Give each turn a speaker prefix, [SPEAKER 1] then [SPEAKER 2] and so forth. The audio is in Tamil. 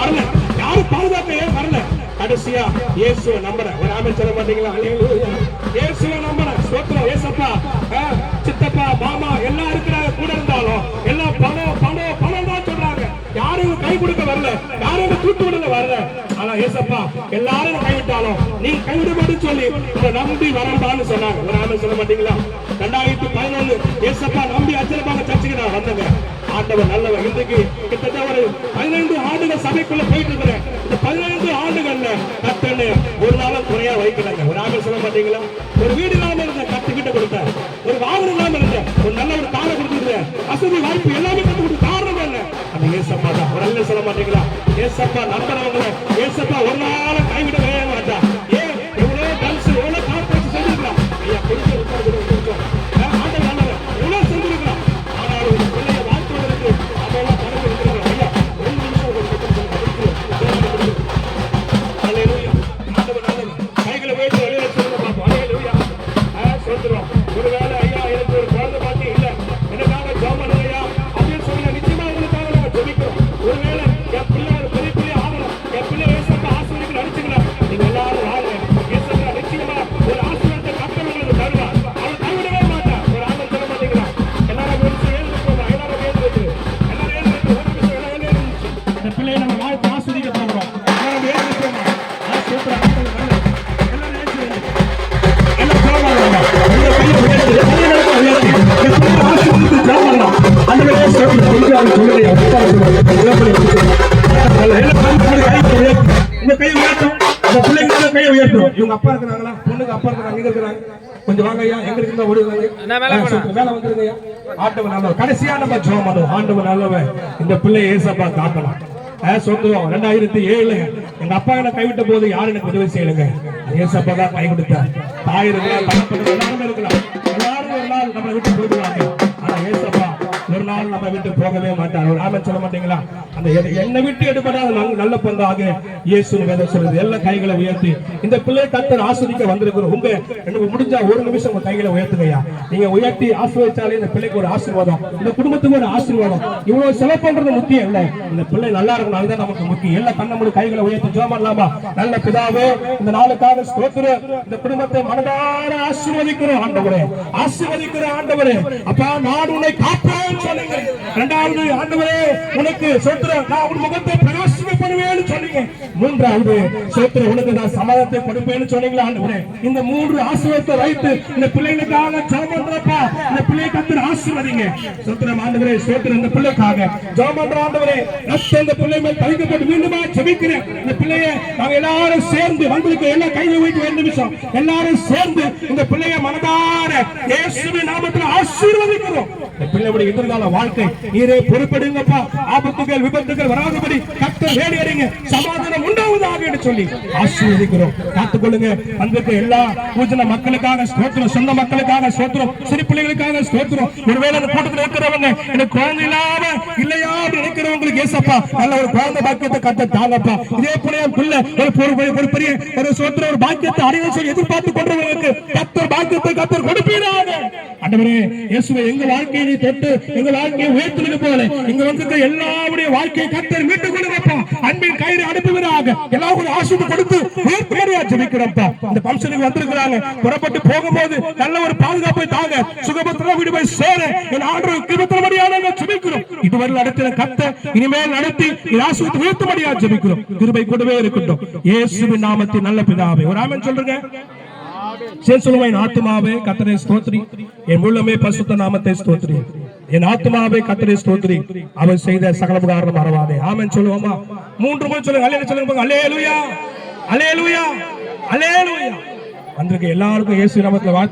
[SPEAKER 1] வரல, யாரும் பாதுகாக்க ஏன் வரல? கடைசியா இயேசுவை நம்புறேன். ஒரு ஆமென் சொல்ல மாட்டீங்களா? அல்லேலூயா. இயேசுவை நம்புறேன். ஸ்தோத்திரம். ஏசப்பா, சித்தப்பா, மாமா எல்லாம் இருக்கிறாங்க, கூட இருந்தாலும் எல்லாம் பணம் பணம் பணம் தான் சொல்றாங்க. யாரும் கை கொடுக்க வரல, யாரும் தூட்டு விடல வரல. ஆனா ஏசப்பா எல்லாரும் கைவிட்டாலும் நீ கைவிட மாட்டேன்னு சொல்லி உங்களை நம்பி வரண்டான்னு சொன்னாங்க. ஒரு ஆமென் சொல்ல மாட்டீங்களா? 2011 ஏசப்பா நம்பி அச்சலப்பாங்க சர்ச்சுக்கு நான் வந்தேங்க. ஆண்டவர் நல்லவர். இன்றைக்கு கிட்டத்தட்ட ஒரு 15 ஆண்டுகள் சபைக்குள்ள போயிட்டு இருக்கிறேன். இந்த 15 ஆண்டுகள்ல கர்த்தர் ஒரு நாளும் குறையா வைக்கலங்க. ஒரு ஆமென் சொல்ல மாட்டீங்களா? ஒரு வீடு இல்லாம இருந்த கத்துக்கிட்ட கொடுத்தேன், ஒரு வாகனம் இல்லாம இருந்தேன், ஒரு நல்ல ஒரு காலை கொடுத்துருந்தேன், வசதி வாய்ப்பு எல்லாமே கத்து கொடுத்து காரணம் என்ன? அந்த ஏசப்பா தான். ஒரு அல்ல சொல்ல மாட்டீங்களா? ஏசப்பா நம்புறவங்களை ஏசப்பா ஒரு நாளும் கைவிடவே மாட்டா. ஏன் எவ்வளவு கல்சு எவ்வளவு கார்பரேட் செஞ்சிருக்கலாம் ஐயா, கொஞ்சம் ஆண்டவர் நல்லவர், எவ்வளவு செஞ்சிருக்கலாம். ஆனால் ஒரு பிள்ளைய வாழ்த்துவதற்கு அதெல்லாம் கடந்து இருக்கிறோம் ஐயா. 2 நிமிஷம் அல்லேலூயா. ஆண்டவர் நல்லவர். கைகளை உயர்த்தி வெளியில சொல்லுங்க பாப்போம். அல்லேலூயா. சொல்றோம். ஒருவேளை ஐயா எனக்கு ஒரு குழந்தை பாக்கி இல்ல, எனக்காக ஜெபம் பண்ணுங்க ஐயா அப்படின்னு சொல்லுங்க. நிச்சயமா உங்களுக்காக நாங்க ஜெபிக்கிறோம். ஒருவேளை என் பிள்ளை ஒரு பெரிய பிள்ளை ஆகணும், என் பிள்ளை ஏசப்பா ஆசீர்வாதம் நடிச்சுக்கலாம், நீங்க எல்லாரும் வாங்க. ஏசப்பா நிச்சயமா ஒரு ஆசீர்வாதத்தை கர்த்தர் உங்களுக்கு தருவார். அவர் கைவிடவே மாட்டார். ஒரு ஆமென் சொல்ல மாட்டீங்களா? எல்லாரும் முடிச்சு எழுந்துக்கோங்க. எல்லாரும் எழுந்துருக்கு, எல்லாரும் எழுந்துருக்கு. ஒரு நிமிஷம் எல்லாம் எழுந்துருச்சு. இந்த பிள்ளையை நம்ம வாழ்த்து ஆஸ்வதிக்க போகிறோம். எல்லாரும் எழுந்துக்கோங்க. சூப்பரா எல்லாரும் எழுந்துருக்கு. எல்லாம் ஜெபம் இந்த கையை உயர்த்தி இவங்க அப்பா இருக்கிறாங்களா? பொண்ணுக்கு அப்பா இருக்கிறாங்க, இங்க இருக்கிறாங்க. கொஞ்சம் வாங்க ஐயா, எங்க இருந்தா ஓடுவாங்க. மேல வந்துருங்க ஐயா. ஆண்டவர் நல்லவர். கடைசியா நம்ம ஜெபம் பண்ணுவோம். ஆண்டவர் நல்லவர். இந்த பிள்ளை ஏசப்பா காக்கலாம். சொல்லுவோம். 2007 எங்க அப்பா என்ன கைவிட்ட போது யாரும் எனக்கு உதவி செய்யலுங்க. ஏசப்பா தான் கை கொடுத்தார். தாய் இருக்கலாம், தகப்பன் எல்லாருமே இருக்கலாம். எல்லாரும் ஒரு நாள் நம்மளை விட்டு போயிடுவாங்க. ஆனா ஏசப்பா ஒரு நாள் நம்ம விட்டு போகவே மாட்டார். ஒரு ஆமென் சொல்ல மாட்டீங்களா? அந்த என்னை விட்டு எடுப்படாத நல்ல பங்காக இயேசு வேதம் சொல்லுது. எல்லா கைகளை உயர்த்தி இந்த பிள்ளை கர்த்தர் ஆஸ்வதிக்க வந்திருக்கிறோம். உங்க முடிஞ்சா ஒரு நிமிஷம் உங்க கைகளை உயர்த்துங்கய்யா. நீங்க உயர்த்தி ஆசீர்வதிச்சாலே இந்த பிள்ளைக்கு ஒரு ஆசீர்வாதம், இந்த குடும்பத்துக்கு ஒரு ஆசீர்வாதம். இவ்வளவு செலவு பண்றது முக்கியம் இல்ல, இந்த பிள்ளை நல்லா இருக்கணும், அதுதான் நமக்கு முக்கியம். எல்லா கண்ண கைகளை உயர்த்தி ஜெபம் பண்ணலாமா? நல்ல பிதாவே, இந்த நாளுக்காக ஸ்தோத்திரம். இந்த குடும்பத்தை மனதார ஆசீர்வதிக்கிறோம் ஆண்டவரே, ஆசீர்வதிக்கிறோம் ஆண்டவரே. அப்பா நான் உன்னை காப்பேன் சொன்னீங்க. 2வது ஆண்டவரே உனக்கு ஸ்தோத்திரம், நான் உன் முகத்தை பிரகாசிக்கப்படுவேன்னு சொன்னீங்க. 3வது ஸ்தோத்திரம், உனக்கு நான் சமாதானத்தை கொடுப்பேன்னு சொன்னீங்களா ஆண்டவரே. இந்த 3 ஆசீர்வாதத்தை வைத்து இந்த பிள்ளைகளுக்காக ஜெபம் பண்றப்பா, இந்த பிள்ளையை கர்த்தர் ஆசீர்வதிங்க. ஸ்தோத்திரம் ஆண்டவரே, ஸ்தோத்திரம். இந்த பிள்ளைக்காக ஜெபம் பண்ற ஆண்டவரே, இந்த பிள்ளை மேல் தரிக்கப்பட்டு மீண்டுமா ஜெபிக்கிறேன். இந்த பிள்ளையை நாங்க எல்லாரும் சேர்ந்து வந்திருக்க எல்லா கையை வைத்து 2 நிமிஷம் எல்லாரும் சேர்ந்து இந்த பிள்ளையை மனதார இயேசுவின் நாமத்தில் ஆசீர்வதிக்கிறோம். இந்த பிள்ளையுடைய எதிர்கால வாழ்க்கை நீரே பொறுப்பெடுங்கப்பா. ஆபத்துகள் விபத்துகள் வராதபடி கர்த்தர் வேடி அறிங்க, சமாதானம் உண்டாவதாக என்று சொல்லி ஆசீர்வதிக்கிறோம். காத்துக்கொள்ளுங்க. வந்திருக்க எல்லா பூஜன மக்களுக்காக ஸ்தோத்திரம், சொந்த மக்களுக்காக ஸ்தோத்திரம், சிறு பிள்ளைகளுக்காக ஸ்தோத்திரம். ஒருவேளை அந்த கூட்டத்தில் இருக்கிறவங்க எனக்கு குழந்தை இல்லாம இல்லையா நினைக்கிறவங்களுக்கு ஏசப்பா நல்ல ஒரு குழந்தை பாக்கியத்தை கர்த்தர் தாங்கப்பா. இதே போல என் பிள்ளை ஒரு பெரிய ஒரு ஸ்தோத்திரம், ஒரு பாக்கியத்தை அடைய சொல்லி எதிர்பார்த்து கொண்டவங்களுக்கு கர்த்தர் பாக்கியத்தை கர்த்தர் கொடுப்பீராக. ஆண்டவரே இயேசுவே, எங்க வாழ்க்கையை நீ தொட்டு எங்க வாழ்க்கையை உயர்த்துவது போல இங்க வந்திருக்க எல்லாருடைய வாழ்க்கையை கர்த்தர் மீட்டு கொடுங்கப்பா. அன்பின் கயிறு அனுப்புவீராக. எல்லாரும் ஆசீர்வாதம் கொடுத்து உயர்த்துவீராக ஜெபிக்கிறோம்ப்பா. இந்த ஃபங்க்ஷனுக்கு வந்திருக்கிறாங்க, புறப்பட்டு போகும்போது நல்ல ஒரு பாதுகாப்பை தாங்க, சுகபத்திரமா வீடு போய் சேர என் ஆண்டவர் கிருபையால ஜெபிக்கிறோம். இதுவரை நடத்தின கர்த்தர் இனிமேல் நடத்தி ஆசீர்வாதத்தை உயர்த்தும்படியாக ஜெபிக்கிறோம். கிருபை கூடவே இருக்கட்டும். இயேசுவின் நாமத்தில் நல்ல பிதாவே. ஒரு ஆமென் சொல்லுங்க. என் ஆத்துமாவே கர்த்தரை ஸ்தோத்திரி, என் உள்ளமே பரிசுத்த நாமத்தை ஸ்தோத்திரி. என் ஆத்துமாவே கர்த்தரை ஸ்தோத்திரி, அவர் செய்த சகல உபகாரம் மறவாதே. ஆமென் சொல்லுவோமா? 3 முறை சொல்லுங்க. அல்லேலூயா சொல்லுங்க. அல்லேலூயா, அல்லேலூயா, அல்லேலூயா. வந்திருக்க எல்லாருக்கும் இயேசு நாமத்தில் வாழ்த்து.